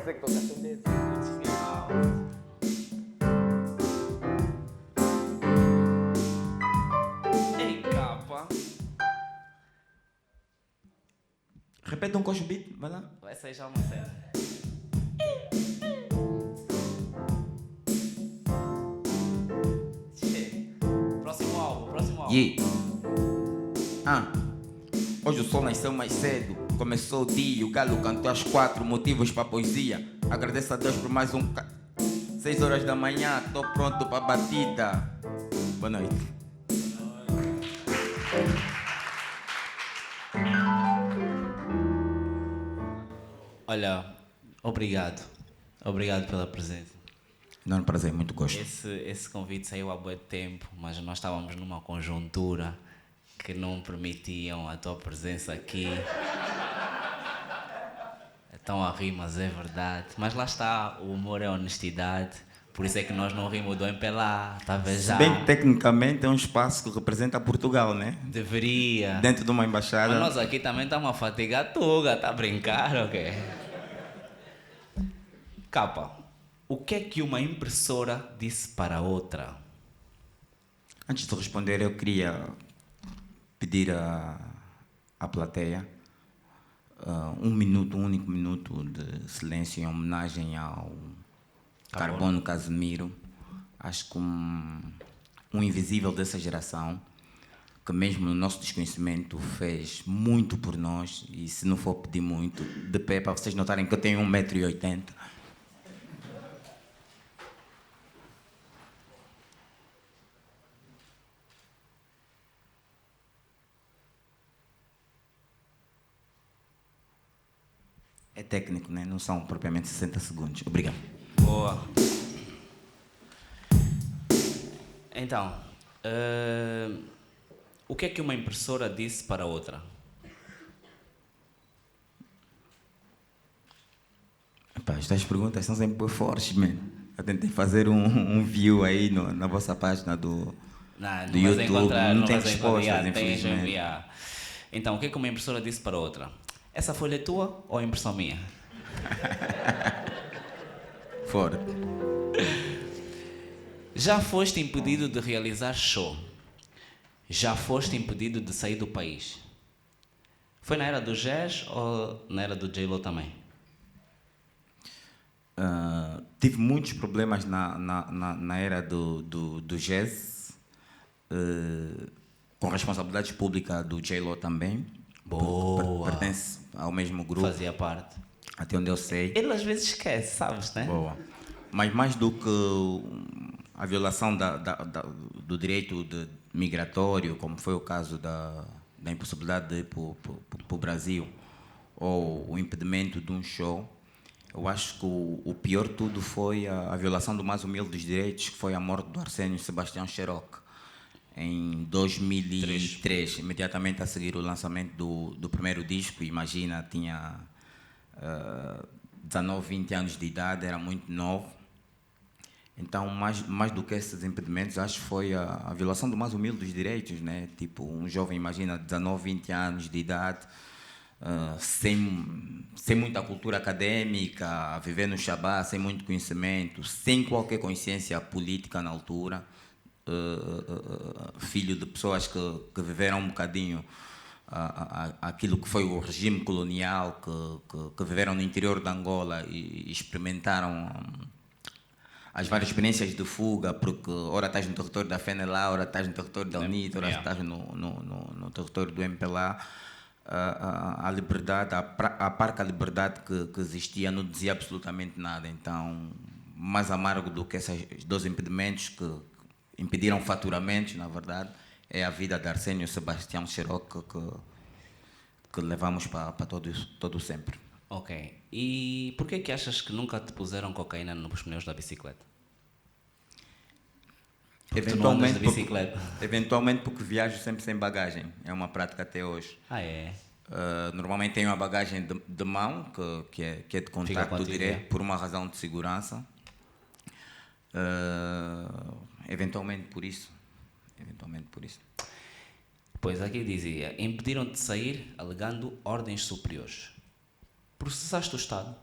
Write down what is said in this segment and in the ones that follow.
é que toca atender. Ei, capa. Repete um coxo beat, vai lá. Essa aí já é uma cena. Próximo álbum. Yeah. Hoje o sol nasceu mais cedo. Começou o dia, o galo cantou às 4, motivos para poesia. Agradeço a Deus por mais 6 horas da manhã, tô pronto para batida. Boa noite. Olha, obrigado. Obrigado pela presença. Não, prazer, muito gosto. Esse convite saiu há bom tempo, mas nós estávamos numa conjuntura que não permitiam a tua presença aqui. Estão a rir, mas é verdade. Mas lá está, o humor é honestidade. Por isso é que nós não rimos do MPLA, está a ver já? Se bem que tecnicamente é um espaço que representa Portugal, né? Deveria. Dentro de uma embaixada. Mas nós aqui também estamos a fatigar tuga, tá a brincar ou quê? Capa, o que é que uma impressora disse para outra? Antes de responder, eu queria pedir à plateia um único minuto de silêncio em homenagem ao Carbono Casemiro. Acho que um invisível dessa geração, que mesmo no nosso desconhecimento fez muito por nós, e se não for pedir muito, de pé, para vocês notarem que eu tenho 1,80 m. É técnico, né? Não são propriamente 60 segundos. Obrigado. Boa. Então, o que é que uma impressora disse para outra? Epá, estas perguntas são sempre fortes, man. Eu tentei fazer um view aí na vossa página do YouTube. Não tem respostas, infelizmente. Então, o que é que uma impressora disse para outra? Essa folha é tua ou é impressão minha? Fora. Já foste impedido de realizar show? Já foste impedido de sair do país? Foi na era do jazz ou na era do J-Lo também? Tive muitos problemas na era do jazz, com responsabilidades públicas do J-Lo também. Boa. Pertence ao mesmo grupo. Fazia parte. Até onde eu sei. Ele às vezes esquece, sabes, né? Boa. Mas mais do que a violação do direito migratório, como foi o caso da impossibilidade de ir para o Brasil, ou o impedimento de um show, eu acho que o pior de tudo foi a violação do mais humilde dos direitos, que foi a morte do Arsénio Sebastião Xeroc, em 2003, imediatamente a seguir o lançamento do primeiro disco. Imagina, tinha 19, 20 anos de idade, era muito novo. Então, mais do que esses impedimentos, acho que foi a violação do mais humilde dos direitos, né? Tipo, um jovem, imagina, 19, 20 anos de idade, sem muita cultura acadêmica, a viver no Shabá, sem muito conhecimento, sem qualquer consciência política na altura, filho de pessoas que viveram um bocadinho aquilo que foi o regime colonial, que viveram no interior de Angola e experimentaram as várias experiências de fuga, porque ora estás no território da FNLA, ora estás no território da UNITA, ora estás no território do MPLA. A liberdade, a parca liberdade que existia, não dizia absolutamente nada. Então, mais amargo do que esses dois impedimentos que impediram faturamentos, na verdade, é a vida de Arsénio Sebastião Xeroc que levamos para todo sempre. Ok. E por que achas que nunca te puseram cocaína nos pneus da bicicleta? Porque tu não andas de bicicleta. Eventualmente porque viajo sempre sem bagagem. É uma prática até hoje. Ah, é? Normalmente tenho a bagagem de mão, que é de contacto direto, por uma razão de segurança. Eventualmente por isso. Pois aqui dizia, impediram-te de sair alegando ordens superiores. Processaste o Estado?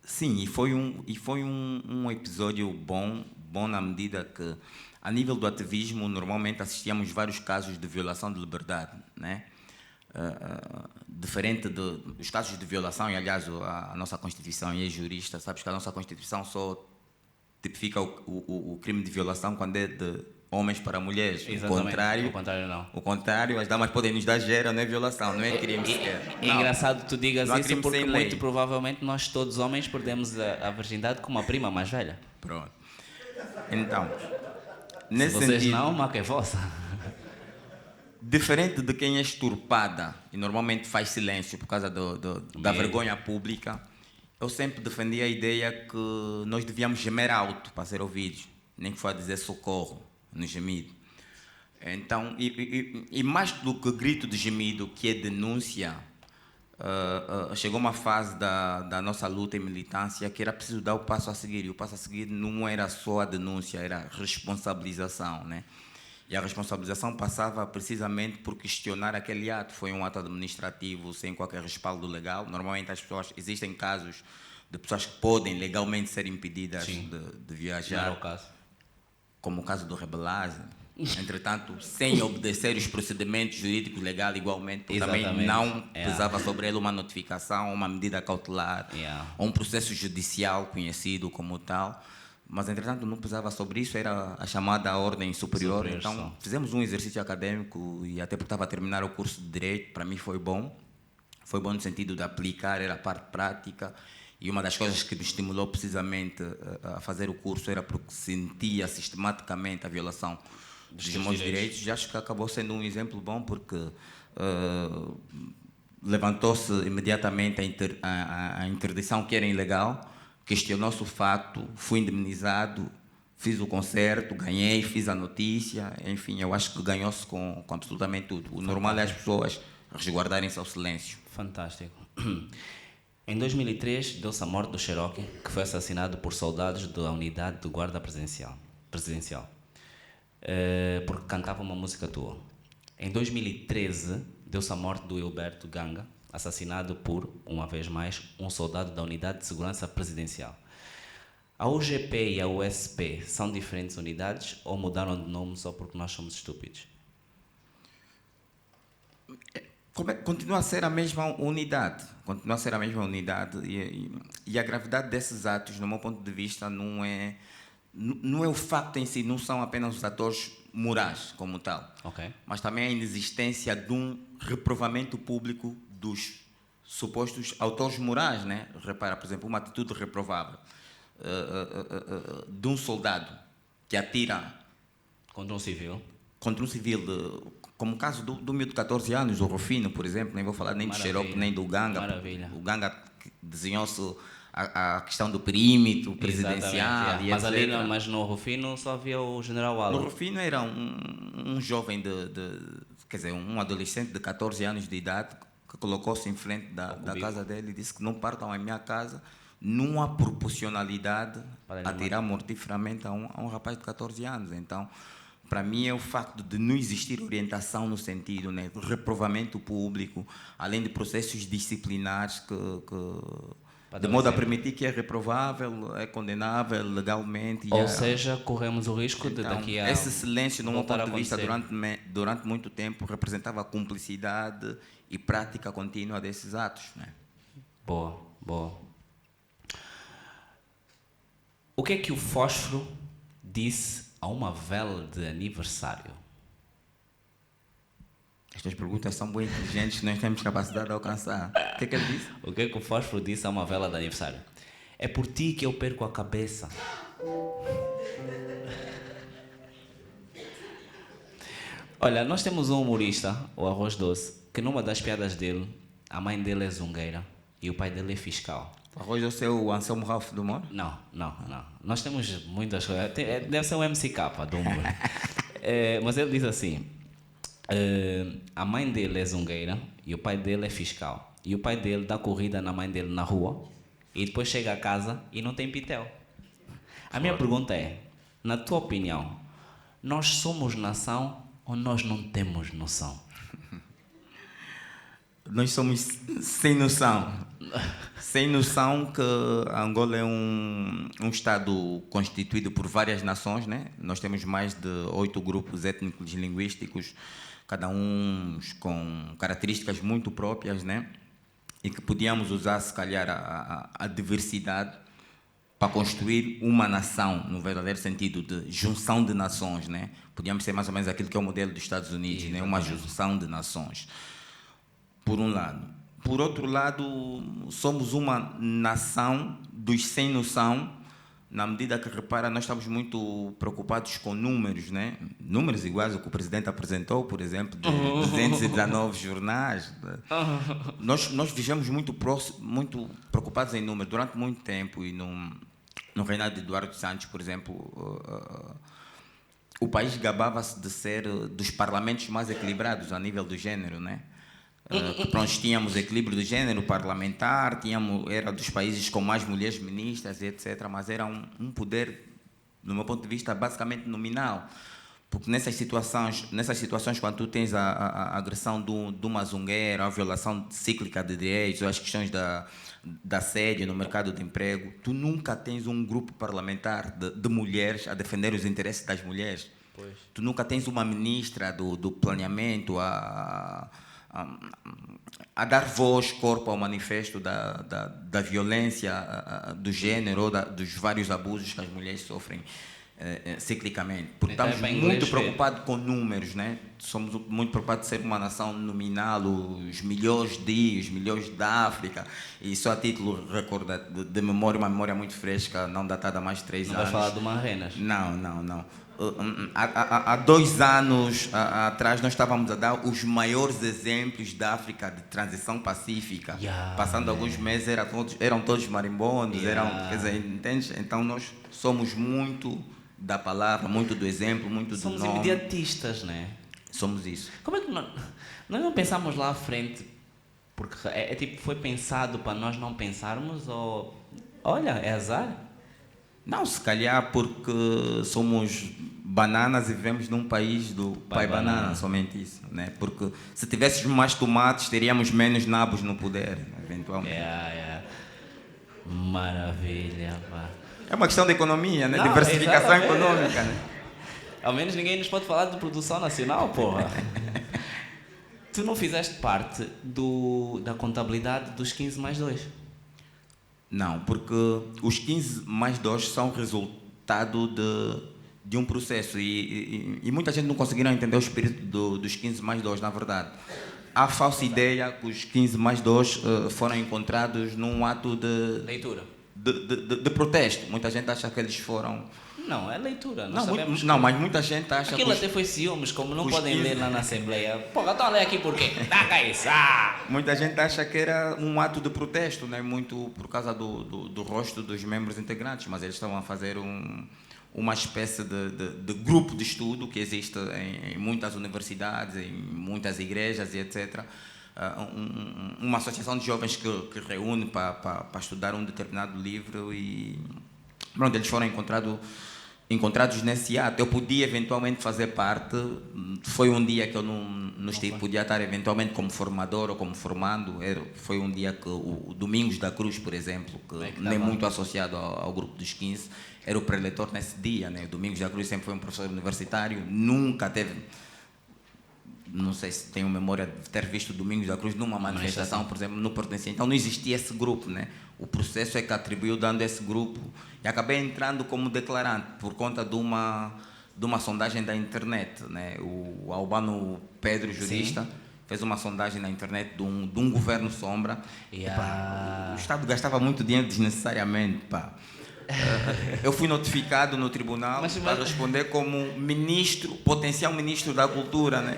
Sim, e foi um episódio bom na medida que, a nível do ativismo, normalmente assistíamos vários casos de violação de liberdade, né? Diferente dos casos de violação, e aliás a nossa Constituição, e é jurista, sabes que a nossa Constituição só tipifica o crime de violação quando é de homens para mulheres. Exatamente. O contrário não. O contrário, as damas podem nos dar gera, não é violação, não é crime sequer. É engraçado que tu digas não há isso crime porque sem lei. muito provavelmente nós todos homens perdemos a virgindade com uma prima mais velha. Pronto. Então, Se nesse vocês sentido, não, uma que é vossa. diferente de quem é exturpada e normalmente faz silêncio por causa da vergonha pública, eu sempre defendi a ideia que nós devíamos gemer alto para ser ouvidos, nem que for a dizer socorro no gemido. Então, e mais do que grito de gemido, que é denúncia, chegou uma fase da nossa luta e militância que era preciso dar o passo a seguir, e o passo a seguir não era só a denúncia, era a responsabilização, né? E a responsabilização passava precisamente por questionar aquele ato. Foi um ato administrativo sem qualquer respaldo legal. Normalmente existem casos de pessoas que podem legalmente ser impedidas de viajar. Não era o caso. Como o caso do Rebelage. Entretanto, sem obedecer os procedimentos jurídicos legais igualmente, porque também não pesava sobre ele uma notificação, uma medida cautelar, ou um processo judicial conhecido como tal. Mas, entretanto, não pesava sobre isso, era a chamada ordem superior. Então, fizemos um exercício acadêmico e até porque estava a terminar o curso de Direito, para mim foi bom. Foi bom no sentido de aplicar, era a parte prática. E uma das coisas que me estimulou precisamente a fazer o curso era porque sentia sistematicamente a violação dos meus direitos. E acho que acabou sendo um exemplo bom porque levantou-se imediatamente a interdição que era ilegal, questionou-se o facto, fui indemnizado, fiz o concerto, ganhei, fiz a notícia, enfim, eu acho que ganhou-se com absolutamente tudo. O normal é as pessoas resguardarem-se ao silêncio. Fantástico. Em 2003, deu-se a morte do Cherokee, que foi assassinado por soldados da unidade de guarda presidencial, porque cantava uma música tua. Em 2013, deu-se a morte do Hilberto Ganga, assassinado por, uma vez mais, um soldado da Unidade de Segurança Presidencial. A UGP e a USP são diferentes unidades ou mudaram de nome só porque nós somos estúpidos? Continua a ser a mesma unidade. Continua a ser a mesma unidade e a gravidade desses atos, no meu ponto de vista, não é o facto em si, não são apenas os atores morais como tal, mas também a inexistência de um reprovamento público dos supostos autores morais, né? Repara, por exemplo, uma atitude reprovável de um soldado que atira contra um civil, como o caso do miúdo de 14 anos, o Rufino, por exemplo, nem vou falar nem do Cherokee, nem do Ganga. Maravilha. O Ganga desenhou-se a questão do perímetro presidencial, e mas etc. Mas no Rufino só havia o general Alan. No Rufino era um jovem quer dizer, um adolescente de 14 anos de idade que colocou-se em frente da casa dele e disse que não partam à minha casa numa proporcionalidade a tirar mortiferamente a um rapaz de 14 anos. Então, para mim, é o facto de não existir orientação no sentido, né, do reprovamento público, além de processos disciplinares de modo a permitir que é reprovável, é condenável legalmente. Ou seja, corremos o risco de daqui a... Esse silêncio, no meu ponto de vista, durante muito tempo, representava a cumplicidade e prática contínua desses atos. Né? Boa. O que é que o Fósforo disse a uma vela de aniversário? Estas perguntas são bem inteligentes, nós temos capacidade de alcançar. O que é que ele disse? O que é que o Fósforo disse a uma vela de aniversário? É por ti que eu perco a cabeça. Olha, nós temos um humorista, o Arroz Doce, que numa das piadas dele, a mãe dele é zungueira e o pai dele é fiscal. O Arroz Doce é o Anselmo Ralph do humor? Não. Nós temos muitas coisas. Deve ser um MCK do humor. Mas ele diz assim... a mãe dele é zungueira e o pai dele é fiscal. E o pai dele dá corrida na mãe dele na rua e depois chega a casa e não tem pitel. A minha pergunta é, na tua opinião, nós somos nação ou nós não temos noção? Nós somos sem noção. Sem noção que Angola é um Estado constituído por várias nações, né? Nós temos mais de 8 grupos étnicos e linguísticos, cada um com características muito próprias, né? E que podíamos usar, se calhar, a diversidade para construir uma nação, no verdadeiro sentido de junção de nações, né? Podíamos ser mais ou menos aquilo que é o modelo dos Estados Unidos, né? Uma junção de nações, por um lado. Por outro lado, somos uma nação dos sem noção, na medida que, repara, nós estamos muito preocupados com números, né? Números iguais ao que o presidente apresentou, por exemplo, de 219 jornais. Nós vivemos muito preocupados em números durante muito tempo, e no reinado de Eduardo Santos, por exemplo, o país gabava-se de ser dos parlamentos mais equilibrados a nível do género, né? Nós tínhamos equilíbrio de género parlamentar, era dos países com mais mulheres ministras, etc. Mas era um poder, do meu ponto de vista, basicamente nominal. Porque nessas situações quando tu tens a agressão de uma zungueira, a violação cíclica de direitos, as questões da assédio no mercado de emprego, tu nunca tens um grupo parlamentar de mulheres a defender os interesses das mulheres. Pois. Tu nunca tens uma ministra do planeamento a dar voz, corpo ao manifesto da violência do género ou dos vários abusos que as mulheres sofrem ciclicamente. Porque então, estamos muito preocupados com números, né? Somos muito preocupados de ser uma nação nominal, os milhões os milhões da África, e só a título de memória, uma memória muito fresca, não datada há mais de 3 anos. Não vai falar do Marrenas? Não. Há 2 anos atrás nós estávamos a dar os maiores exemplos da África de transição pacífica. Passando alguns meses eram todos marimbondos, quer dizer, entende? Então nós somos muito da palavra, muito do exemplo, muito do nome. Somos imediatistas, né? Somos isso. Como é que nós não pensamos lá à frente? Porque tipo, foi pensado para nós não pensarmos, ou olha, é azar? Não, se calhar porque somos bananas e vivemos num país do pai banana, somente isso, né? Porque se tivéssemos mais tomates, teríamos menos nabos no poder, eventualmente. Maravilha, pá. É uma questão de economia, né? Diversificação econômica, né? Ao menos ninguém nos pode falar de produção nacional, porra. Tu não fizeste parte da contabilidade dos 15 mais 2? Não, porque os 15 mais 2 são resultado de um processo e muita gente não conseguiram entender o espírito dos 15 mais 2, na verdade. Há falsa ideia que os 15 mais 2 foram encontrados num ato de leitura. De protesto. Muita gente acha que eles foram... Não, é leitura. Mas muita gente acha aquilo que... até foi ciúmes, como não podem ler lá na Assembleia. Porra, estão a ler aqui por quê? Dá cá isso! Muita gente acha que era um ato de protesto, né? Muito por causa do rosto dos membros integrantes, mas eles estavam a fazer uma espécie de grupo de estudo que existe em muitas universidades, em muitas igrejas e etc. Uma associação de jovens que reúne para estudar um determinado livro e pronto, eles foram encontrados nesse ato. Eu podia eventualmente fazer parte, foi um dia que eu não estive, podia estar eventualmente como formador ou como formando, foi um dia que o Domingos da Cruz, por exemplo, que nem muito associado ao grupo dos 15, era o preletor nesse dia, né? O Domingos da Cruz sempre foi um professor universitário, nunca teve... Não sei se tenho memória de ter visto Domingos da Cruz numa manifestação, por exemplo, não pertencia. Então não existia esse grupo, né? O processo é que atribuiu dando esse grupo e acabei entrando como declarante por conta de uma sondagem da internet, né? O Albano Pedro, jurista, fez uma sondagem na internet de um governo sombra. Pá, o Estado gastava muito dinheiro desnecessariamente, pá. Eu fui notificado no tribunal para responder como potencial ministro da cultura, né?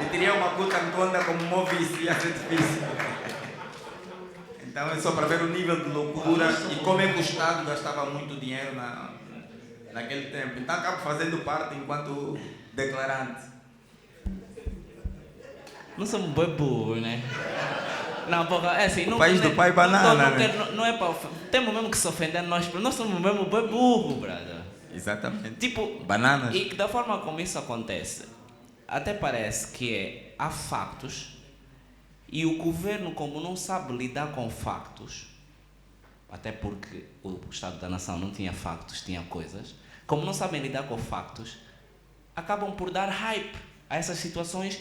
E teria uma puta conta como uma vice, ia ser difícil. Então é só para ver o nível de loucura e como é que o Estado gastava muito dinheiro naquele tempo. Então acabo fazendo parte enquanto declarante. Não somos bem burros, né? Não, porra, é assim, o país do pai banana, não é para... Temos mesmo que se ofender nós somos mesmo bem burros, brother. Exatamente. Tipo, bananas. E da forma como isso acontece, até parece que há factos E o governo, como não sabe lidar com factos, até porque o Estado da Nação não tinha factos, tinha coisas, como não sabem lidar com factos, acabam por dar hype a essas situações.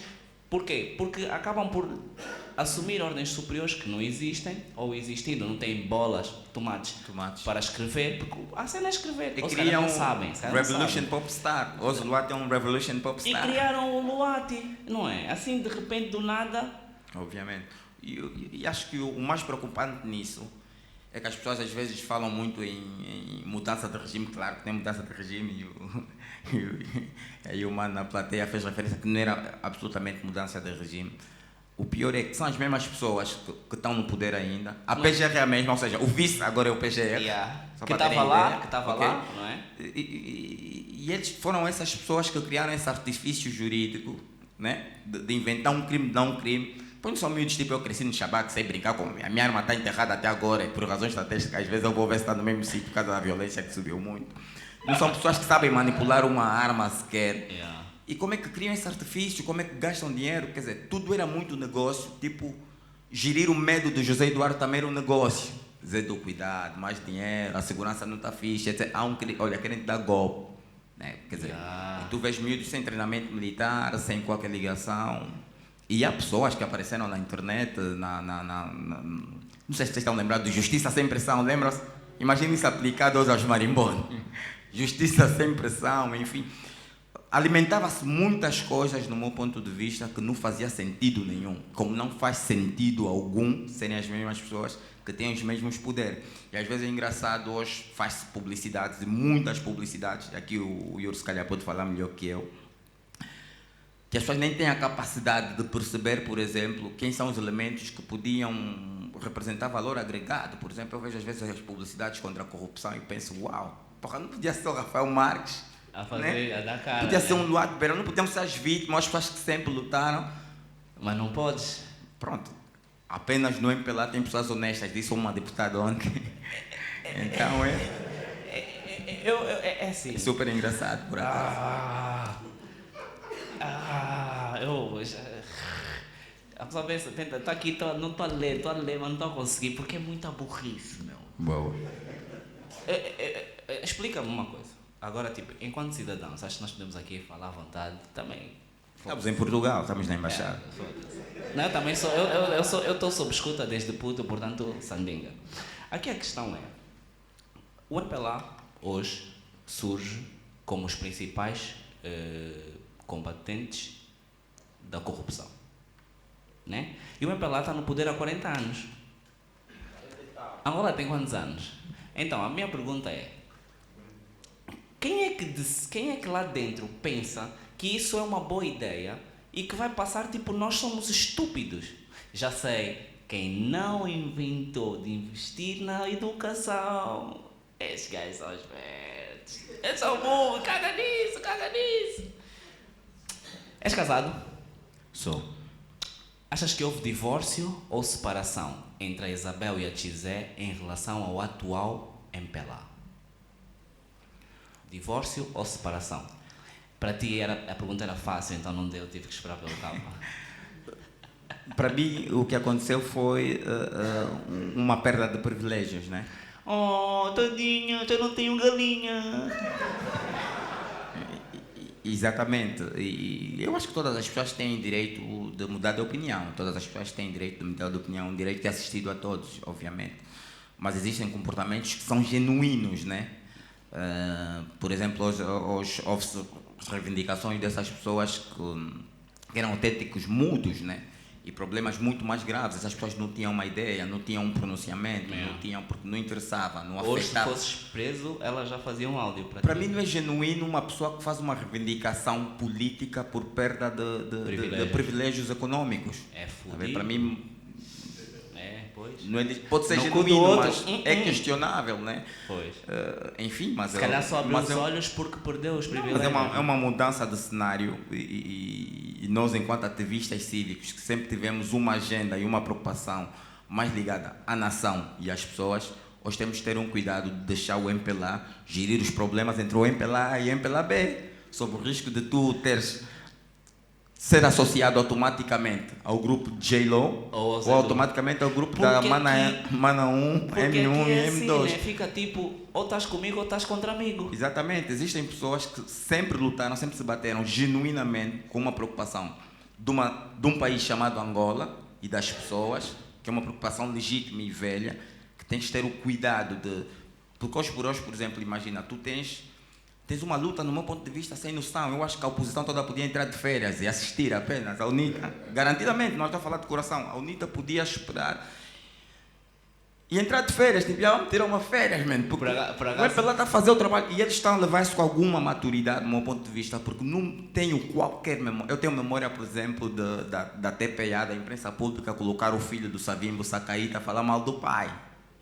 Por quê? Porque acabam por assumir ordens superiores que não existem, ou existindo, não têm bolas, tomates. Para escrever, porque a cena é escrever. E ou criam não sabem. Revolution Popstar. Hoje o Luati é um Revolution E Popstar. criaram o Luati, não é? Assim, de repente, do nada. Obviamente. E acho que o mais preocupante nisso é que as pessoas às vezes falam muito em mudança de regime. Claro que tem mudança de regime, e o mano na plateia fez referência que não era absolutamente mudança de regime. O pior é que são as mesmas pessoas que estão no poder ainda. A PGR é a mesma, ou seja, o vice agora é o PGR. Que estava lá, não é? E eles foram essas pessoas que criaram esse artifício jurídico, né? De inventar um crime, de não um crime. Pois não são miúdos, tipo, eu cresci no Xabaque, sei brincar com a minha arma está enterrada até agora, e por razões estratégicas, às vezes eu vou ver se está no mesmo sítio por causa da violência que subiu muito. Não são pessoas que sabem manipular uma arma sequer. E como é que criam esse artifício? Como é que gastam dinheiro? Quer dizer, tudo era muito negócio, tipo, gerir o medo do José Eduardo também era um negócio. Dizer do cuidado, mais dinheiro, a segurança não está fixe, etc. Olha, querem te dar golpe. Né? Quer dizer, e tu vês miúdos sem treinamento militar, sem qualquer ligação. E há pessoas que apareceram na internet, não sei se vocês estão lembrados de Justiça Sem Pressão, lembram-se? Imagina isso aplicado hoje aos marimbondos. Justiça sem pressão, enfim. Alimentava-se muitas coisas, no meu ponto de vista, que não fazia sentido nenhum. Como não faz sentido algum serem as mesmas pessoas que têm os mesmos poderes. E às vezes é engraçado, hoje faz-se publicidades, e muitas publicidades, aqui o Yuri se calhar pode falar melhor que eu, que as pessoas nem têm a capacidade de perceber, por exemplo, quem são os elementos que podiam representar valor agregado. Por exemplo, eu vejo às vezes as publicidades contra a corrupção e penso, uau, porra, não podia ser o Rafael Marques, a fazer, né? a dar cara. Podia né? ser um Luati Beira, não podiam ser as vítimas, as pessoas que sempre lutaram. Mas não podes. Pronto, apenas no MPLA tem pessoas honestas, disse uma deputada ontem. Então É assim. é super engraçado, por acaso. A pessoa pensa, tenta, estou aqui, não estou a ler, mas não estou a conseguir, porque é muita burrice, meu. Boa. Explica-me uma coisa. Agora, tipo, enquanto cidadãos, acho que nós podemos aqui falar à vontade também. Estamos em Portugal, estamos na embaixada. Não, eu também sou, eu estou sob escuta desde puto, portanto, sandinga. Aqui a questão é, o MPLA hoje surge como os principais combatentes da corrupção, né? E o MPLA está no poder há 40 anos. Angola tem quantos anos? Então, a minha pergunta é, quem é que lá dentro pensa que isso é uma boa ideia e que vai passar tipo, nós somos estúpidos? Já sei, quem não inventou de investir na educação, esses gajos são espertos. Eles são burros, caga nisso. És casado? Sou. Achas que houve divórcio ou separação entre a Isabel e a Chizé em relação ao atual MPLA? Divórcio ou separação? Para ti a pergunta era fácil, então não deu, tive que esperar pelo cabo. Para mim, o que aconteceu foi uma perda de privilégios, né? Oh, tadinha, eu não tenho galinha. Exatamente. E eu acho que todas as pessoas têm direito de mudar de opinião. Todas as pessoas têm direito de mudar de opinião, direito de assistido a todos, obviamente. Mas existem comportamentos que são genuínos, né? Por exemplo, hoje houve-se reivindicações dessas pessoas que eram autênticos mudos, né? E problemas muito mais graves. Essas pessoas não tinham uma ideia, não tinham um pronunciamento, não tinham, porque não interessava, não afetava. Hoje, se fosses preso, ela já fazia um áudio para ti. Para mim não é genuíno uma pessoa que faz uma reivindicação política por perda de privilégios econômicos. É fudido. Para mim, pois. não é, pode ser No genuíno, mas é questionável, né? Pois. Enfim, mas se calhar só abriu os olhos porque perdeu os privilégios. Mas é uma mudança de cenário e nós, enquanto ativistas cívicos, que sempre tivemos uma agenda e uma preocupação mais ligada à nação e às pessoas, hoje temos que ter um cuidado de deixar o MPLA gerir os problemas entre o MPLA e o MPLA-B, sob o risco de tu teres ser associado automaticamente ao grupo de J-Lo ou automaticamente ao grupo da Mana 1, M1 e M2. Né? Fica tipo, ou estás comigo ou estás contra amigo. Exatamente. Existem pessoas que sempre lutaram, sempre se bateram genuinamente com uma preocupação de um país chamado Angola e das pessoas, que é uma preocupação legítima e velha, que tens de ter o cuidado de... Porque hoje por hoje, por exemplo, imagina, tu tens uma luta, no meu ponto de vista, sem noção. Eu acho que a oposição toda podia entrar de férias e assistir apenas. A UNITA, garantidamente, nós estamos a falar de coração, a UNITA podia esperar e entrar de férias, tipo, vamos tirar uma férias, mano, porque o MPLA está a fazer o trabalho e eles estão a levar isso com alguma maturidade, do meu ponto de vista, porque não tenho qualquer memória. Eu tenho memória, por exemplo, da TPA, da imprensa pública, colocar o filho do Savimbo Sacaíta a falar mal do pai.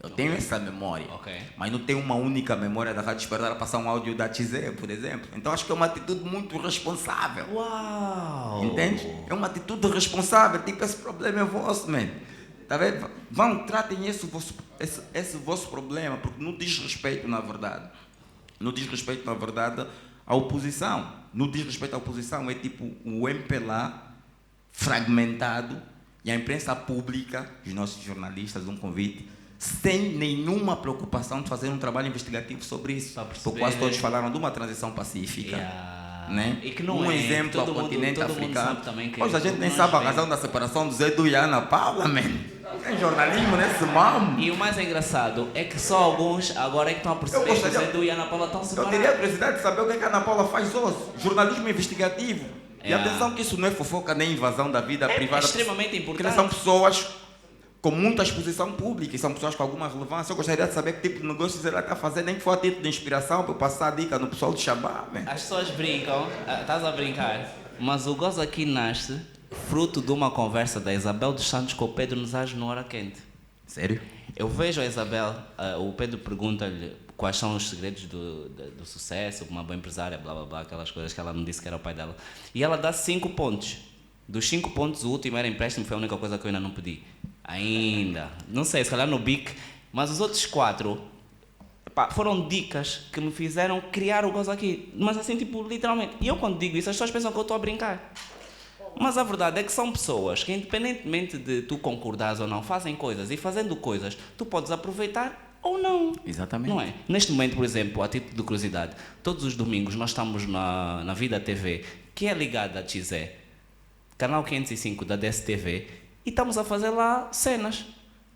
Eu tenho essa memória, mas não tenho uma única memória da Rádio Despertar a passar um áudio da TZ, por exemplo. Então acho que é uma atitude muito responsável. Uau! Entende? É uma atitude responsável. Tipo, esse problema é vosso, man. Tá vendo? Vão, tratem esse vosso problema, porque não diz respeito, na verdade. Não diz respeito, na verdade, à oposição. Não diz respeito à oposição. É tipo o MPLA fragmentado e a imprensa pública, os nossos jornalistas, um convite, sem nenhuma preocupação de fazer um trabalho investigativo sobre isso. Porque quase todos falaram de uma transição pacífica. Né? E que não um exemplo ao continente africano. Hoje a gente nem sabe a razão da separação do Zé Du e Ana Paula, man. Não tem jornalismo nesse mal. E o mais engraçado é que só alguns agora é que estão a perceber que o Zé Du e a Ana Paula estão separados. Eu teria a curiosidade de saber o que é que a Ana Paula faz hoje. Jornalismo investigativo. E atenção que isso não é fofoca nem invasão da vida privada. É extremamente importante. Porque são pessoas com muita exposição pública e são pessoas com alguma relevância. Eu gostaria de saber que tipo de negócios ela está a fazer, nem que for a título de inspiração para eu passar a dica no pessoal do Xabá. As pessoas brincam, estás a brincar, mas o gozo aqui nasce fruto de uma conversa da Isabel dos Santos com o Pedro Nunes no Hora Quente. Sério? Eu vejo a Isabel, o Pedro pergunta-lhe quais são os segredos do sucesso, uma boa empresária, blá blá blá, aquelas coisas que ela não disse que era o pai dela. E ela dá 5 pontos. Dos 5 pontos, o último era empréstimo, foi a única coisa que eu ainda não pedi. Ainda. Não sei, se calhar no BIC, mas os outros 4 foram dicas que me fizeram criar o gozo aqui. Mas assim, tipo, literalmente. E eu quando digo isso, as pessoas pensam que eu estou a brincar. Mas a verdade é que são pessoas que, independentemente de tu concordares ou não, fazem coisas. E fazendo coisas, tu podes aproveitar ou não. Exatamente. Não é? Neste momento, por exemplo, a título de curiosidade, todos os domingos nós estamos na Vida TV, que é ligada à XE, canal 505 da DSTV, e estamos a fazer lá cenas.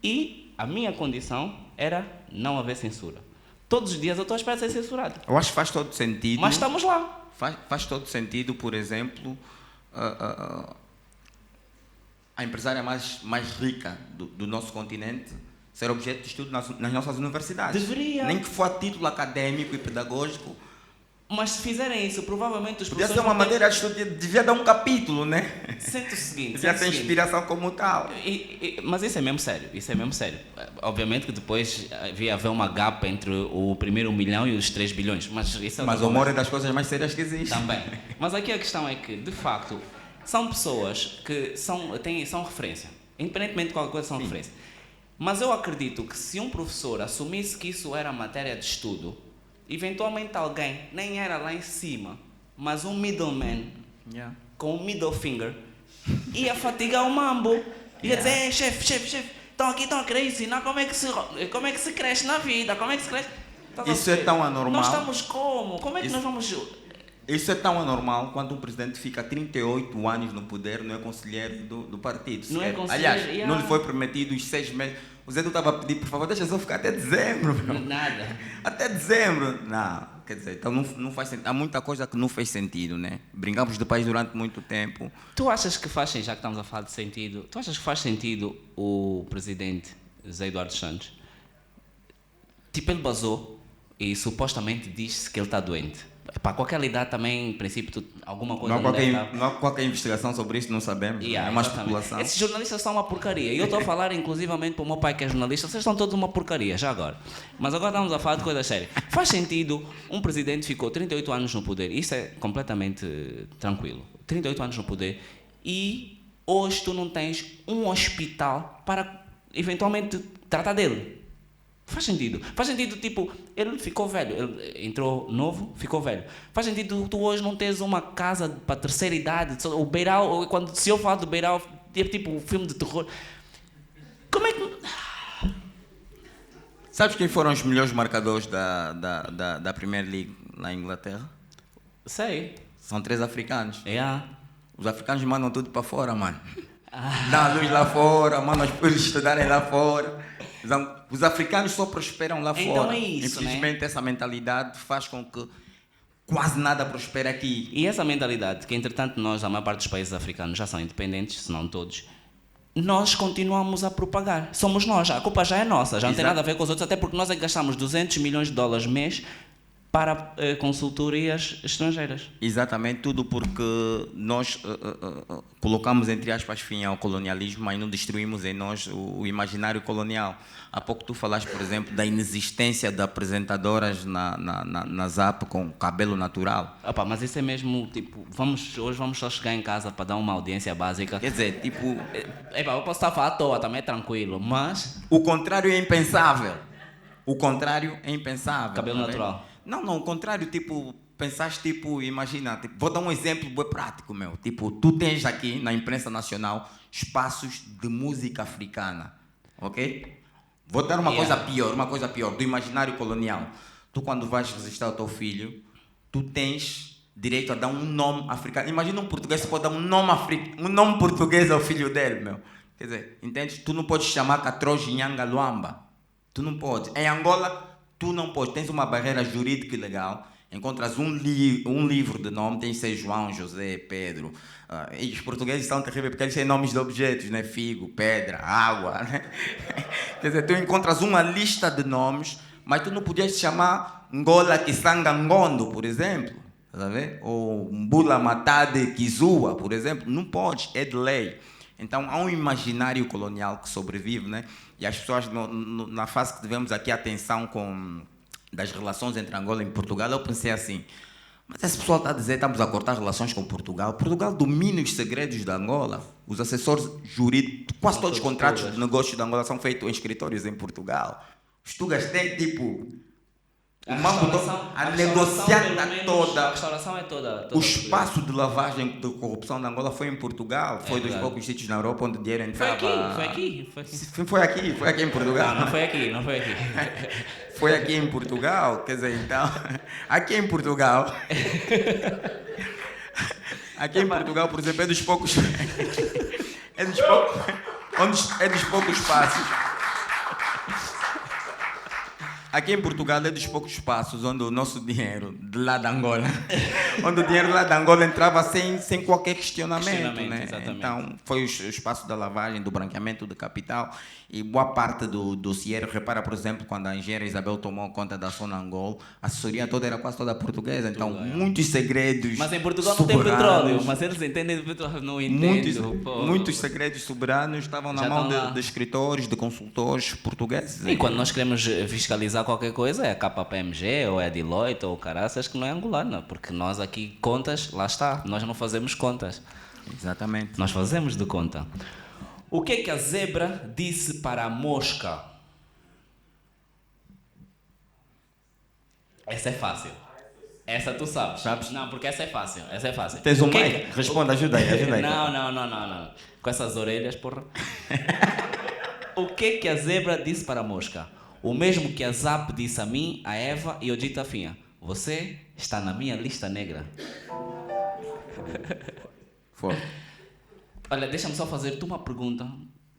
E a minha condição era não haver censura. Todos os dias eu estou à espera de ser censurado. Eu acho que faz todo sentido. Mas estamos lá. Faz todo sentido, por exemplo, a empresária mais rica do nosso continente ser objeto de estudo nas nossas universidades. Deveria. Nem que for a título académico e pedagógico. Mas se fizerem isso, provavelmente os podia professores... ser uma matéria de estudo, devia dar um capítulo, né? Sente o seguinte... Devia ter inspiração como tal. Mas isso é mesmo sério, Obviamente que depois havia haver uma gap entre o primeiro 1 milhão e os 3 bilhões, mas isso é... Mas o humor é das coisas mais sérias que existem. Também. Mas aqui a questão é que, de facto, são pessoas que são referência. Independentemente de qualquer coisa, são referência. Mas eu acredito que se um professor assumisse que isso era matéria de estudo, eventualmente alguém, nem era lá em cima, mas um middleman, com um middle finger, ia fatigar o mambo. Ia dizer, chefe, estão a querer ensinar como é que se cresce na vida, como é que se cresce. Isso é tão anormal. Nós estamos como? Como é que nós vamos... Isso é tão anormal quando um presidente fica 38 anos no poder, não é conselheiro do partido. Não é conselheiro. Aliás, não lhe foi prometido os 6 meses. O Zé Du estava a pedir, por favor, deixa eu ficar até dezembro. Meu. Nada. Até dezembro. Não, quer dizer, então não faz sentido. Há muita coisa que não fez sentido, né? Brincamos de país durante muito tempo. Tu achas que faz sentido, já que estamos a falar de sentido, tu achas que faz sentido o presidente José Eduardo Santos? Tipo, ele basou e supostamente disse que ele está doente. Para qualquer idade também, em princípio, alguma coisa não há qualquer investigação sobre isso, não sabemos. É uma especulação. Esses jornalistas são uma porcaria. E eu estou a falar, inclusivamente, para o meu pai que é jornalista, vocês são todos uma porcaria, já agora. Mas agora estamos a falar de coisas sérias. Faz sentido, um presidente ficou 38 anos no poder, isso é completamente tranquilo. 38 anos no poder, e hoje tu não tens um hospital para, eventualmente, tratar dele. Faz sentido. Faz sentido, tipo, ele ficou velho. Ele entrou novo, ficou velho. Faz sentido tu hoje não tens uma casa para terceira idade. O Beiral, quando se eu falo do Beiral, é tipo um filme de terror. Como é que... Sabes quem foram os melhores marcadores da Premier League na Inglaterra? Sei. São 3 africanos. Yeah. Os africanos mandam tudo para fora, mano. Dá a luz lá fora, mandam os filhos estudarem lá fora. Os africanos só prosperam lá Então fora. é isso, Infelizmente, essa mentalidade faz com que quase nada prospere aqui. E essa mentalidade, que entretanto nós, a maior parte dos países africanos já são independentes, se não todos, nós continuamos a propagar. Somos nós, a culpa já é nossa, já não tem nada a ver com os outros, até porque nós é que gastamos 200 milhões de dólares mês para consultorias estrangeiras. Exatamente, tudo porque nós colocamos, entre aspas, fim ao colonialismo, mas não destruímos em nós o imaginário colonial. Há pouco tu falaste, por exemplo, da inexistência de apresentadoras na ZAP com cabelo natural. Opa, mas isso é mesmo, tipo, hoje vamos só chegar em casa para dar uma audiência básica. Quer dizer, tipo... Epa, eu posso estar a falar à toa, também é tranquilo, mas... O contrário é impensável. O contrário é impensável. Cabelo natural. Não, o contrário, tipo, pensaste, tipo, imagina, tipo, vou dar um exemplo bem prático, meu. Tipo, tu tens aqui na imprensa nacional espaços de música africana, ok? Vou dar uma coisa pior, do imaginário colonial. Tu, quando vais registrar o teu filho, tu tens direito a dar um nome africano. Imagina um português que pode dar um nome português ao filho dele, meu. Quer dizer, entende? Tu não podes chamar Catroji Nhanga Luamba. Tu não podes. Em Angola, tu não podes, tens uma barreira jurídica e legal, encontras um livro de nome, tem que ser João, José, Pedro. E os portugueses são terríveis porque eles têm nomes de objetos, né? Figo, pedra, água. Né? Quer dizer, tu encontras uma lista de nomes, mas tu não podias chamar Ngola Kisanga Ngondo, por exemplo. Tá vendo? Ou Mbula Matade Kizua, por exemplo. Não podes, é de lei. Então, há um imaginário colonial que sobrevive, né? E as pessoas, na fase que tivemos aqui a atenção das relações entre Angola e Portugal, eu pensei assim, mas esse pessoal está a dizer que estamos a cortar relações com Portugal. Portugal domina os segredos da Angola. Os assessores jurídicos, quase todos os contratos de negócios da Angola são feitos em escritórios em Portugal. Os tugas têm, tipo... A negociata toda, a restauração é toda o espaço de lavagem de corrupção da Angola foi em Portugal, foi dos poucos sítios na Europa onde o dinheiro entrava. Foi aqui em Portugal. Não foi aqui. Foi aqui em Portugal, quer dizer, então, aqui em Portugal, por exemplo, é dos poucos passos. Aqui em Portugal é dos poucos espaços onde o nosso dinheiro de lá da Angola, onde o dinheiro lá da Angola entrava sem qualquer questionamento, né? Exatamente. Então foi o espaço da lavagem, do branqueamento de capital e boa parte do dossiê. Repara, por exemplo, quando a engenheira Isabel tomou conta da Sona Angol, a assessoria toda era quase toda portuguesa, então muitos segredos. Mas em Portugal não tem petróleo, mas eles entendem de petróleo, não entendo. Muitos segredos soberanos estavam na mão de escritores, de consultores portugueses. E quando nós queremos fiscalizar qualquer coisa, é a KPMG, ou é a Deloitte, ou caraças, que não é angolana, porque nós aqui contas, lá está, nós não fazemos contas. Exatamente. Nós fazemos de conta. O que é que a zebra disse para a mosca? Essa é fácil. Essa tu sabes. Não, porque essa é fácil. Tens um mic? Responda, ajuda aí. Não. Com essas orelhas, porra. O que é que a zebra disse para a mosca? O mesmo que a Zap disse a mim, a Eva e o Dita Finha. Você está na minha lista negra. Foi. Olha, deixa-me só fazer-te uma pergunta,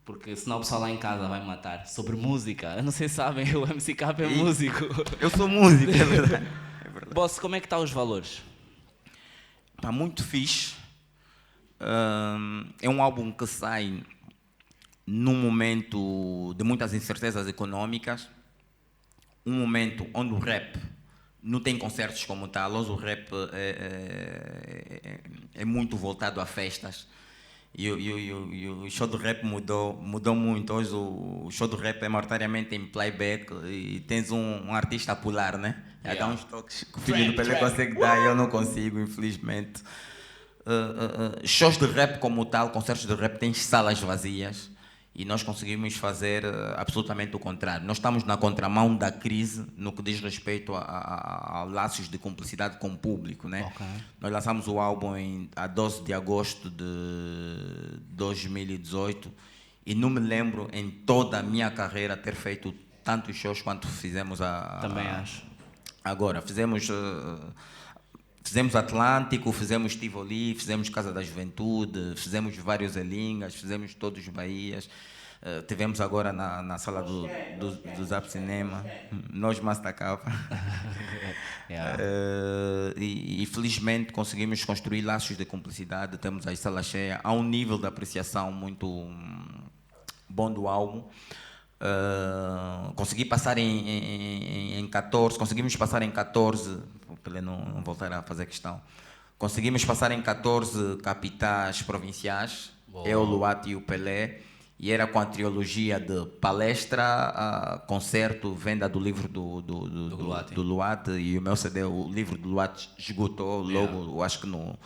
porque senão o pessoal lá em casa vai me matar. Sobre música. Eu não sei se sabem, o MCK é músico. Eu sou músico, é verdade. Boss, como é que estão os valores? Está muito fixe. É um álbum que sai num momento de muitas incertezas econômicas, um momento onde o rap não tem concertos como tal, hoje o rap é muito voltado a festas e o show do rap mudou muito. Hoje o show do rap é maioritariamente em playback e tens um artista a pular, né? A dar uns toques que o filho do Pelé consegue dar e eu não consigo, infelizmente. Shows de rap como tal, concertos de rap, tens salas vazias. e nós conseguimos fazer absolutamente o contrário. Nós estamos na contramão da crise no que diz respeito a laços de cumplicidade com o público, né? Ok. Nós lançamos o álbum a 12 de agosto de 2018 e não me lembro em toda a minha carreira ter feito tantos shows quanto fizemos Também acho. agora. Fizemos Atlântico, fizemos Tivoli, fizemos Casa da Juventude, fizemos vários Elingas, fizemos todos os Bahias. Tivemos agora na sala do Zap Cinema, nós Mastercapa. Yeah. E felizmente conseguimos construir laços de cumplicidade, temos as salas cheias, há um nível de apreciação muito bom do álbum. Consegui passar em 14, conseguimos passar em 14, para não voltar a fazer questão, conseguimos passar em 14 capitais provinciais. Boa. Eu, o Luat e o Pelé, e era com a trilogia de palestra, concerto, venda do livro do Luat, e o meu CD, o livro do Luat esgotou logo, eu acho que no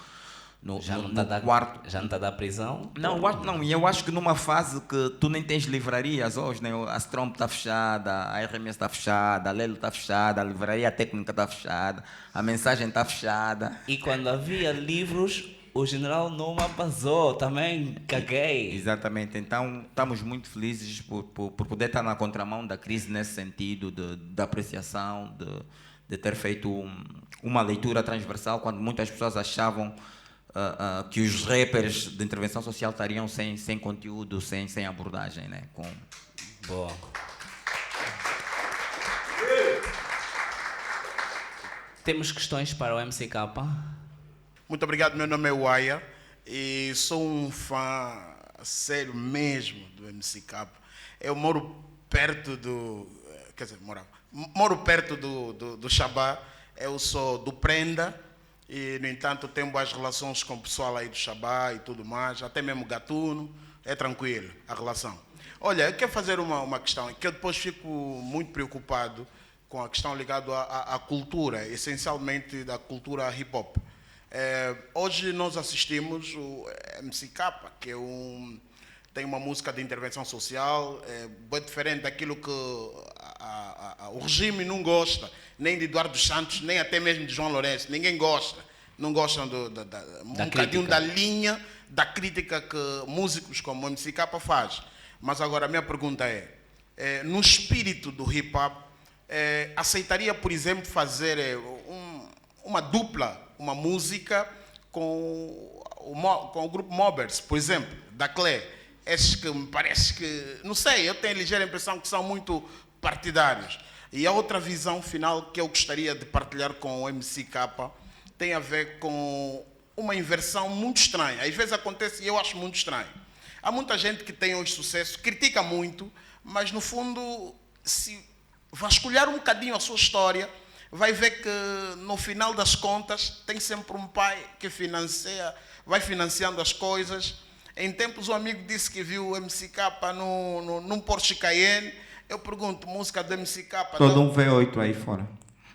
quarto. Já não está da prisão? Não, e eu acho que numa fase que tu nem tens livrarias hoje, né? A Stromp está fechada, a RMS está fechada, a Lelo está fechada, a livraria técnica está fechada, a mensagem está fechada. E quando havia livros, o general Numa passou, também caguei. Exatamente, então estamos muito felizes por poder estar na contramão da crise nesse sentido, da apreciação, de ter feito uma leitura transversal, quando muitas pessoas achavam que os rappers de intervenção social estariam sem conteúdo, sem abordagem, né? Boa. Temos questões para o MCK? Muito obrigado, meu nome é Waya e sou um fã sério mesmo do MCK. Eu moro perto moro perto do Xabá, eu sou do Prenda e, no entanto, tenho boas relações com o pessoal aí do Xabá e tudo mais, até mesmo Gatuno, é tranquilo a relação. Olha, eu quero fazer uma questão, que eu depois fico muito preocupado com a questão ligada à cultura, essencialmente da cultura hip-hop. Hoje nós assistimos o MCK, que tem uma música de intervenção social, bem diferente daquilo que o regime não gosta, nem de Eduardo Santos, nem até mesmo de João Lourenço. Ninguém gosta. Não gostam um bocadinho da linha da crítica que músicos como o MCK faz. Mas agora a minha pergunta no espírito do hip-hop, aceitaria, por exemplo, fazer uma dupla, uma música com o grupo Mobbers, por exemplo, da Clé? Esses que me parece que, não sei, eu tenho a ligeira impressão que são muito partidários. E a outra visão final que eu gostaria de partilhar com o MCK tem a ver com uma inversão muito estranha. Às vezes acontece e eu acho muito estranho. Há muita gente que tem hoje sucesso, critica muito, mas no fundo, se vasculhar um bocadinho a sua história, vai ver que no final das contas tem sempre um pai que vai financiando as coisas. Em tempos um amigo disse que viu o MCK num Porsche Cayenne. Eu pergunto, música do MCK... Todo um V8 aí fora.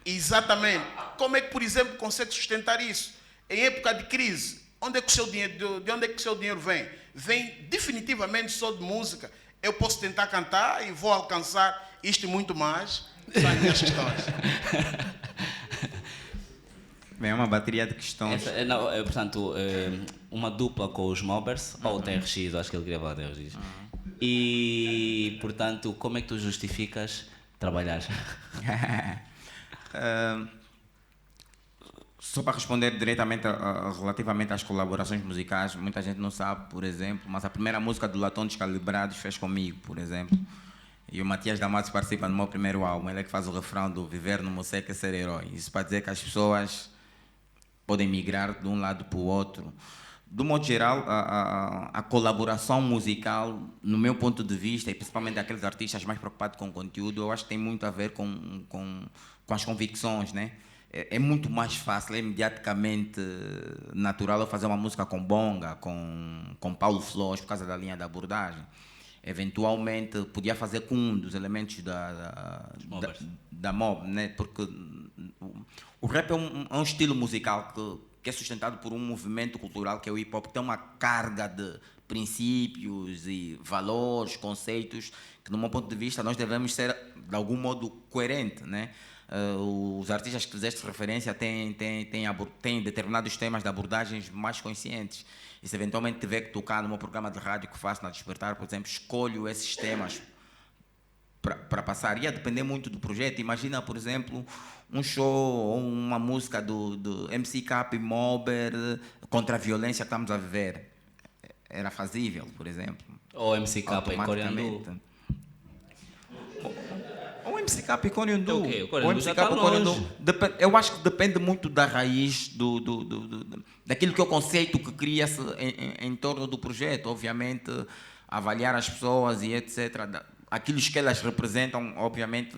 Exatamente. Como é que, por exemplo, consegue sustentar isso? Em época de crise, onde é que o seu dinheiro, de onde é que o seu dinheiro vem? Vem definitivamente só de música. Eu posso tentar cantar e vou alcançar isto e muito mais. São as minhas questões. Bem, é uma bateria de questões. Portanto, uma dupla com os Mobbers, ou o TRX, acho que ele queria falar TRX. E, portanto, como é que tu justificas trabalhar? Só para responder diretamente relativamente às colaborações musicais, muita gente não sabe, por exemplo, mas a primeira música do Latão Descalibrados fez comigo, por exemplo. E o Matias Damaso participa no meu primeiro álbum, ele é que faz o refrão do Viver no Moseca é ser herói. Isso para dizer que as pessoas podem migrar de um lado para o outro. Do modo geral, a colaboração musical, no meu ponto de vista, e principalmente aqueles artistas mais preocupados com o conteúdo, eu acho que tem muito a ver com as convicções, né? É muito mais fácil, é imediatamente natural eu fazer uma música com Bonga, com Paulo Flores, por causa da linha da abordagem. Eventualmente, podia fazer com um dos elementos da mob, né? Porque o rap é um estilo musical que é sustentado por um movimento cultural que é o hip-hop, que tem uma carga de princípios e valores, conceitos, que no meu ponto de vista nós devemos ser de algum modo coerente, né? Os artistas que fizeste referência têm determinados temas de abordagens mais conscientes. E se eventualmente tiver que tocar no meu programa de rádio que faço na Despertar, por exemplo, escolho esses temas para passar. Ia depender muito do projeto. Imagina, por exemplo, um show ou uma música do MC Cap e Mober contra a violência que estamos a viver. Era fazível, por exemplo. Ou MC Capa em coreano. O MC Cap e Coreano. Okay, o MC Cap e Coreano. Eu acho que depende muito da raiz daquilo que é o conceito que cria-se em torno do projeto. Obviamente, avaliar as pessoas e etc. Aquilo que elas representam, obviamente,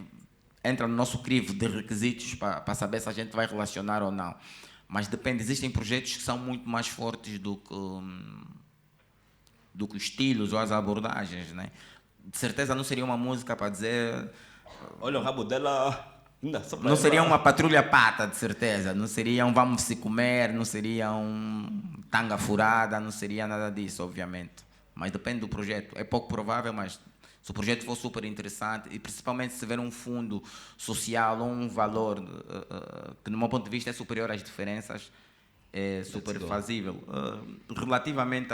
entra no nosso crivo de requisitos para saber se a gente vai relacionar ou não. Mas depende, existem projetos que são muito mais fortes do que os estilos ou as abordagens, né? De certeza não seria uma música para dizer... Olha o rabo dela... Não seria uma patrulha pata, de certeza. Não seria um vamos se comer, não seria um tanga furada, não seria nada disso, obviamente. Mas depende do projeto. É pouco provável, mas se o projeto for super interessante e principalmente se tiver um fundo social ou um valor que, no meu ponto de vista, é superior às diferenças, é super fazível. Relativamente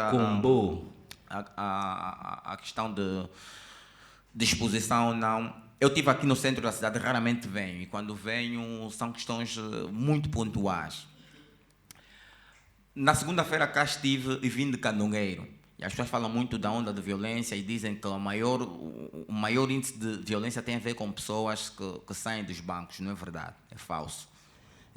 à questão de exposição, não. Eu estive aqui no centro da cidade, raramente venho, e quando venho são questões muito pontuais. Na segunda-feira cá estive e vim de Candongueiro. E as pessoas falam muito da onda de violência e dizem que o maior índice de violência tem a ver com pessoas que saem dos bancos. Não é verdade, é falso.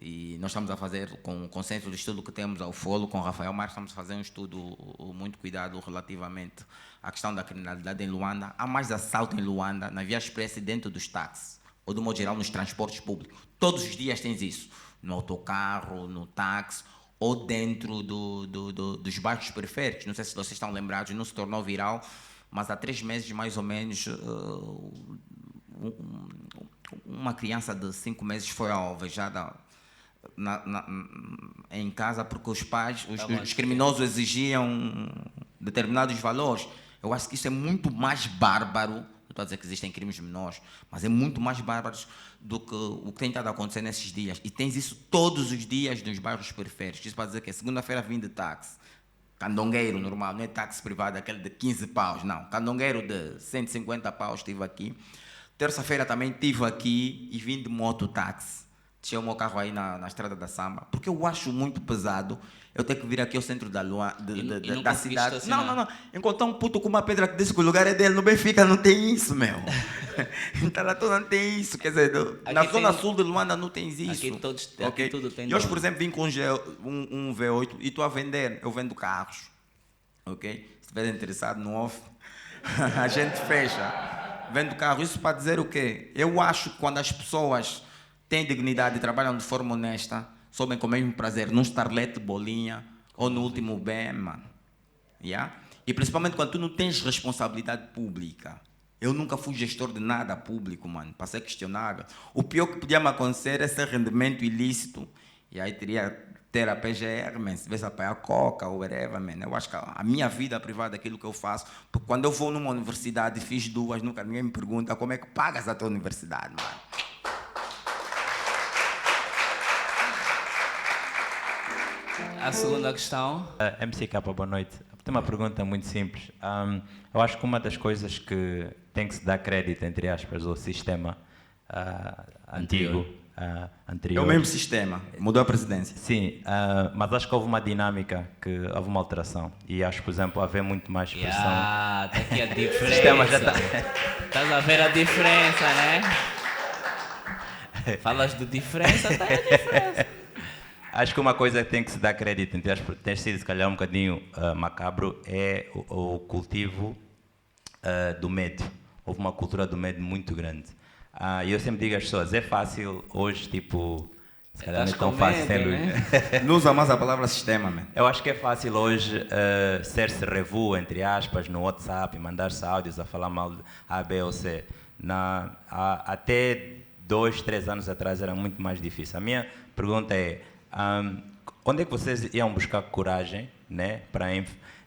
E nós estamos a fazer, com o consenso do estudo que temos ao Folo, com o Rafael Marques, estamos a fazer um estudo muito cuidado relativamente à questão da criminalidade em Luanda. Há mais assalto em Luanda, na via expressa e dentro dos táxis, ou de modo geral nos transportes públicos. Todos os dias tens isso, no autocarro, no táxi, ou dentro dos bairros periféricos. Não sei se vocês estão lembrados, não se tornou viral, mas há 3 meses, mais ou menos, uma criança de 5 meses foi alvejada em casa porque os pais, os criminosos exigiam determinados valores. Eu acho que isso é muito mais bárbaro. Não estou a dizer que existem crimes menores, mas é muito mais bárbaro do que o que tem estado a acontecer nesses dias. E tens isso todos os dias nos bairros periféricos. Isso para dizer que segunda-feira vim de táxi. Candongueiro normal, não é táxi privado, aquele de 15 paus, não. Candongueiro de 150 paus estive aqui. Terça-feira também estive aqui e vim de mototáxi. Deixei o meu carro aí na estrada da Samba, porque eu acho muito pesado eu ter que vir aqui ao centro da cidade. Não. Encontrar um puto com uma pedra que diz que o lugar é dele, no Benfica não tem isso, meu. Em Taratona não tem isso, quer dizer, na zona sul de Luanda não tem isso. Aqui tudo tem. E hoje, por exemplo, vim com um V8 e estou a vender, eu vendo carros. Ok? Se estiver interessado no off, a gente fecha. Vendo carro, isso para dizer o quê? Eu acho que quando as pessoas têm dignidade e trabalham de forma honesta, sobem com o mesmo prazer num Starlet Bolinha ou no último BM, mano. Yeah? E principalmente quando tu não tens responsabilidade pública. Eu nunca fui gestor de nada público, mano, para ser questionável. O pior que podia me acontecer é ser rendimento ilícito. E aí teria que ter a PGR, man, se tivesse a apoiar a Coca ou whatever, man. Eu acho que a minha vida privada, aquilo que eu faço, porque quando eu vou numa universidade e fiz 2, nunca ninguém me pergunta como é que pagas a tua universidade, mano. A segunda questão. MC Capa, boa noite. Tem uma pergunta muito simples. Eu acho que uma das coisas que tem que se dar crédito, entre aspas, ao sistema antigo, anterior. É o mesmo sistema, mudou a presidência. Sim, mas acho que houve uma dinâmica, que houve uma alteração. E acho que, por exemplo, haver muito mais pressão. Está aqui a diferença. O sistema já está... Estás a ver a diferença, né? Falas de diferença, está a diferença. Acho que uma coisa que tem que se dar crédito, tem sido se calhar um bocadinho macabro, é o cultivo do medo. Houve uma cultura do medo muito grande. E eu sempre digo às pessoas, é fácil hoje, tipo, se calhar não é tão fácil sendo... Né? Não usa mais a palavra sistema, man. Eu acho que é fácil hoje ser-se revu, entre aspas, no WhatsApp, mandar-se áudios a falar mal de A, B ou C. Até 2, 3 anos atrás era muito mais difícil. A minha pergunta é, quando é que vocês iam buscar coragem né, para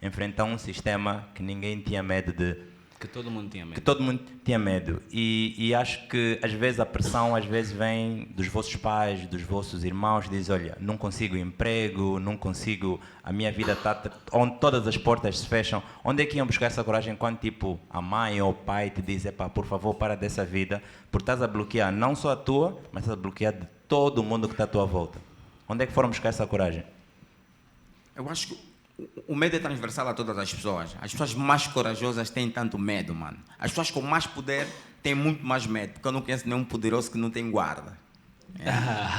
enfrentar um sistema que ninguém tinha medo de... Que todo mundo tinha medo. Que todo mundo tinha medo. E acho que às vezes a pressão vem dos vossos pais, dos vossos irmãos, diz, olha, não consigo emprego, não consigo, a minha vida está onde todas as portas se fecham. Onde é que iam buscar essa coragem quando tipo a mãe ou o pai te diz, epá, por favor, para dessa vida, porque estás a bloquear não só a tua, mas estás a bloquear de todo mundo que está à tua volta. Onde é que foram buscar essa coragem? Eu acho que o medo é transversal a todas as pessoas. As pessoas mais corajosas têm tanto medo, mano. As pessoas com mais poder têm muito mais medo, porque eu não conheço nenhum poderoso que não tem guarda.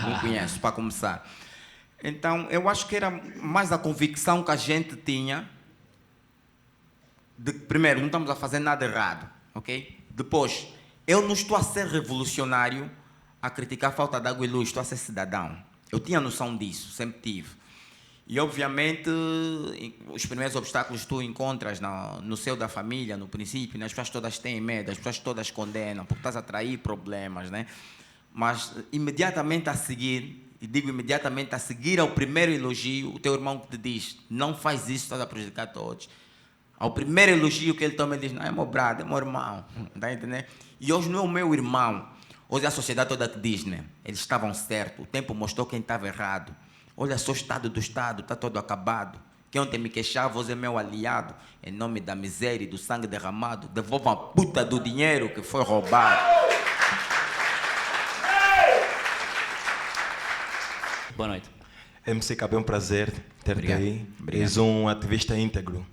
Não conheço, para começar. Então, eu acho que era mais a convicção que a gente tinha de que, primeiro, não estamos a fazer nada errado, ok? Depois, eu não estou a ser revolucionário a criticar a falta de água e luz, estou a ser cidadão. Eu tinha noção disso, sempre tive. E, obviamente, os primeiros obstáculos tu encontras no seio da família, no princípio, né? As pessoas todas têm medo, as pessoas todas condenam, porque estás a atrair problemas, né? Mas, imediatamente a seguir, e digo imediatamente a seguir ao primeiro elogio, o teu irmão que te diz, não faz isso, estás a prejudicar todos. Ao primeiro elogio que ele toma, ele diz, não, é meu brado, é meu irmão, tá entendendo? E hoje não é o meu irmão, hoje é a sociedade toda que diz, né? Eles estavam certos, o tempo mostrou quem estava errado. Olha só o estado do Estado, está todo acabado. Que ontem me queixava, hoje é meu aliado. Em nome da miséria e do sangue derramado, devolvam a puta do dinheiro que foi roubado. Boa noite. MCKB, é um prazer ter-te aí. Obrigado. És um ativista íntegro.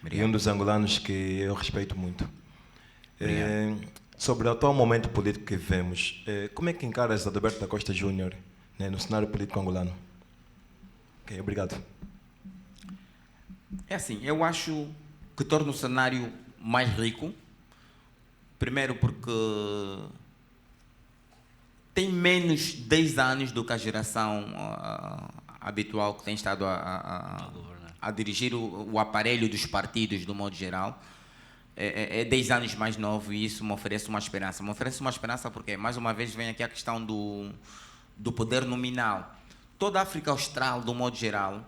Obrigado. E um dos angolanos que eu respeito muito. Sobre o atual momento político que vivemos, como é que encaras Adalberto da Costa Júnior, né, no cenário político angolano? Ok, obrigado. É assim, eu acho que torna o cenário mais rico. Primeiro porque tem menos 10 anos do que a geração habitual que tem estado a dirigir o aparelho dos partidos, do modo geral. É 10 anos mais novo e isso me oferece uma esperança. Me oferece uma esperança porque, mais uma vez, vem aqui a questão do poder nominal. Toda a África Austral, do modo geral,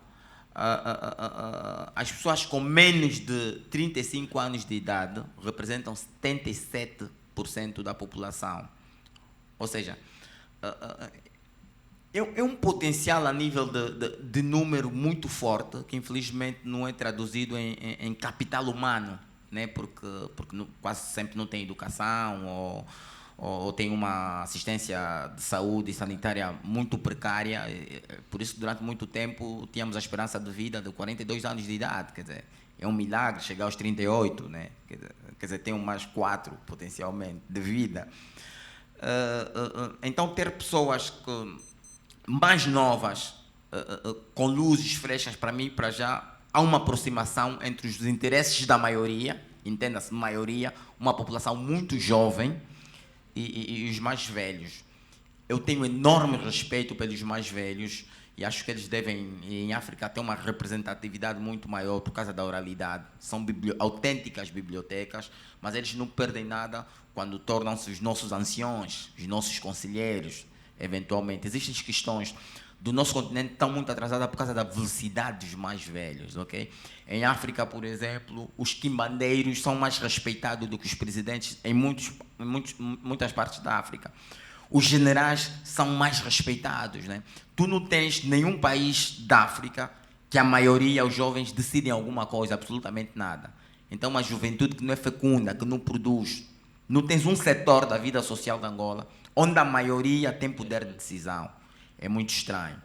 as pessoas com menos de 35 anos de idade representam 77% da população. Ou seja, é um potencial a nível de número muito forte, que infelizmente não é traduzido em capital humano, né? Porque quase sempre não tem educação ou tem uma assistência de saúde e sanitária muito precária. Por isso, durante muito tempo, tínhamos a esperança de vida de 42 anos de idade. Quer dizer, é um milagre chegar aos 38, né? Quer dizer, tem mais 4, potencialmente, de vida. Então, ter pessoas mais novas, com luzes frescas, para mim, para já, há uma aproximação entre os interesses da maioria, entenda-se, maioria, uma população muito jovem, e os mais velhos. Eu tenho enorme respeito pelos mais velhos e acho que eles devem, em África, ter uma representatividade muito maior por causa da oralidade. São autênticas bibliotecas, mas eles não perdem nada quando tornam-se os nossos anciões, os nossos conselheiros, eventualmente. Existem questões do nosso continente que estão muito atrasadas por causa da velocidade dos mais velhos, ok? Em África, por exemplo, os quimbandeiros são mais respeitados do que os presidentes em muitas partes da África. Os generais são mais respeitados, né? Tu não tens nenhum país da África que a maioria, os jovens, decidem alguma coisa, absolutamente nada. Então, uma juventude que não é fecunda, que não produz. Não tens um setor da vida social de Angola onde a maioria tem poder de decisão. É muito estranho.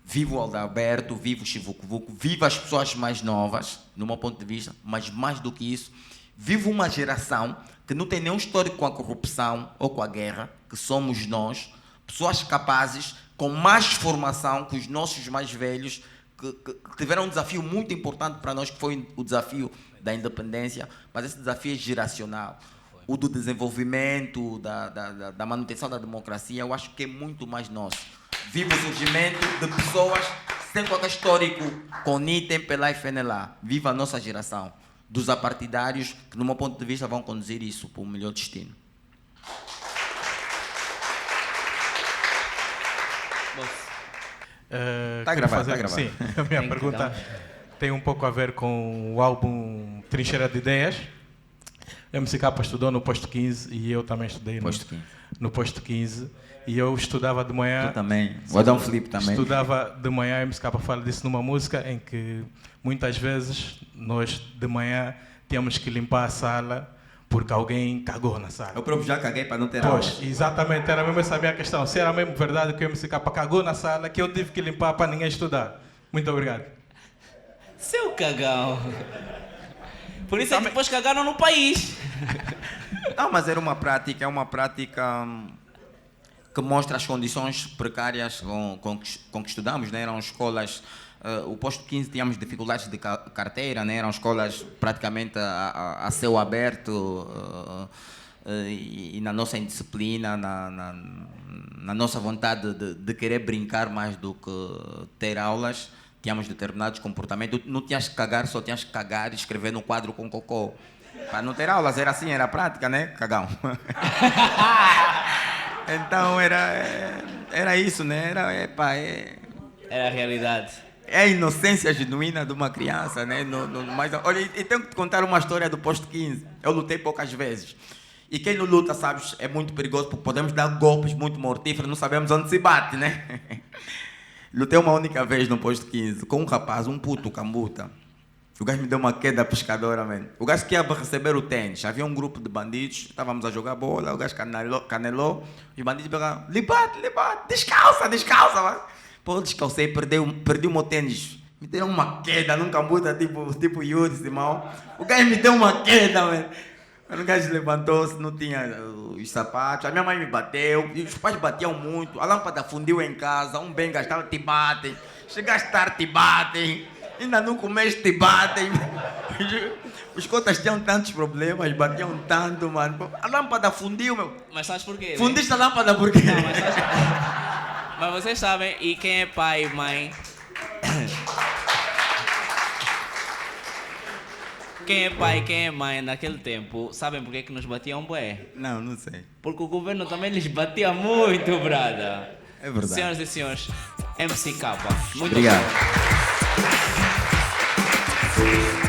Viva o Adalberto, viva o Chivucuvuco, viva as pessoas mais novas, no meu ponto de vista, mas mais do que isso, viva uma geração que não tem nenhum histórico com a corrupção ou com a guerra, que somos nós, pessoas capazes, com mais formação que os nossos mais velhos, que tiveram um desafio muito importante para nós, que foi o desafio da independência, mas esse desafio é geracional. O do desenvolvimento, da manutenção da democracia, eu acho que é muito mais nosso. Viva o surgimento de pessoas sem qualquer histórico com NIT, MPLA e FNLA. Viva a nossa geração dos apartidários que, no meu ponto de vista, vão conduzir isso para um melhor destino. Está gravado, está Sim, a minha pergunta tem um pouco a ver com o álbum Trincheira de Ideias. MCK estudou no posto 15 e eu também estudei no posto 15. E eu estudava de manhã. Tu também. O Adão Felipe também. Estudava de manhã, a MCK fala disso numa música em que muitas vezes nós de manhã tínhamos que limpar a sala porque alguém cagou na sala. Eu próprio já caguei para não ter aula. Pois, exatamente, era mesmo essa a minha questão. Se era mesmo verdade que o MCK cagou na sala, que eu tive que limpar para ninguém estudar. Muito obrigado. Seu cagão. Por isso é que depois cagaram no país. Não, mas era uma prática, que mostra as condições precárias com que estudamos, né? Eram escolas, o posto 15 tínhamos dificuldades de carteira, né? Eram escolas praticamente a céu aberto e na nossa indisciplina, na nossa vontade de querer brincar mais do que ter aulas, tínhamos determinados comportamentos. Não tinhas que cagar, só tinhas que cagar e escrever no quadro com cocô. Para não ter aulas, era assim, era prática, né? Cagão. Então era isso, né? Era a realidade. É a inocência genuína de uma criança, né? Mas, olha, e tenho que te contar uma história do posto 15. Eu lutei poucas vezes. E quem não luta, sabes, é muito perigoso porque podemos dar golpes muito mortíferos, não sabemos onde se bate, né? Lutei uma única vez no posto 15 com um rapaz, um puto cambuta. O gajo me deu uma queda pescadora, mano. O gajo que ia receber o tênis. Havia um grupo de bandidos, estávamos a jogar bola, o gajo canelou, os bandidos pegaram, lhe bate, descalça, mano. Pô, eu descalcei, perdi o meu tênis. Me deram uma queda num cambuta, tipo Yuri, Simão. O gajo me deu uma queda, mano. O gajo levantou-se, não tinha os sapatos. A minha mãe me bateu, e os pais batiam muito. A lâmpada fundiu em casa, um bem gastado, te batem. Chegaste tarde, te batem. Ainda não comeste, te batem. Os cotas tinham tantos problemas, batiam tanto, mano. A lâmpada fundiu, meu. Mas sabes porquê? Fundiste a lâmpada por quê? Não, mas vocês sabem, e quem é pai e mãe... Quem é pai e quem é mãe naquele tempo, sabem porquê que nos batiam bué? Não sei. Porque o governo também lhes batia muito, brada. É verdade. Senhoras e senhores, MCK. Muito Obrigado. obrigado.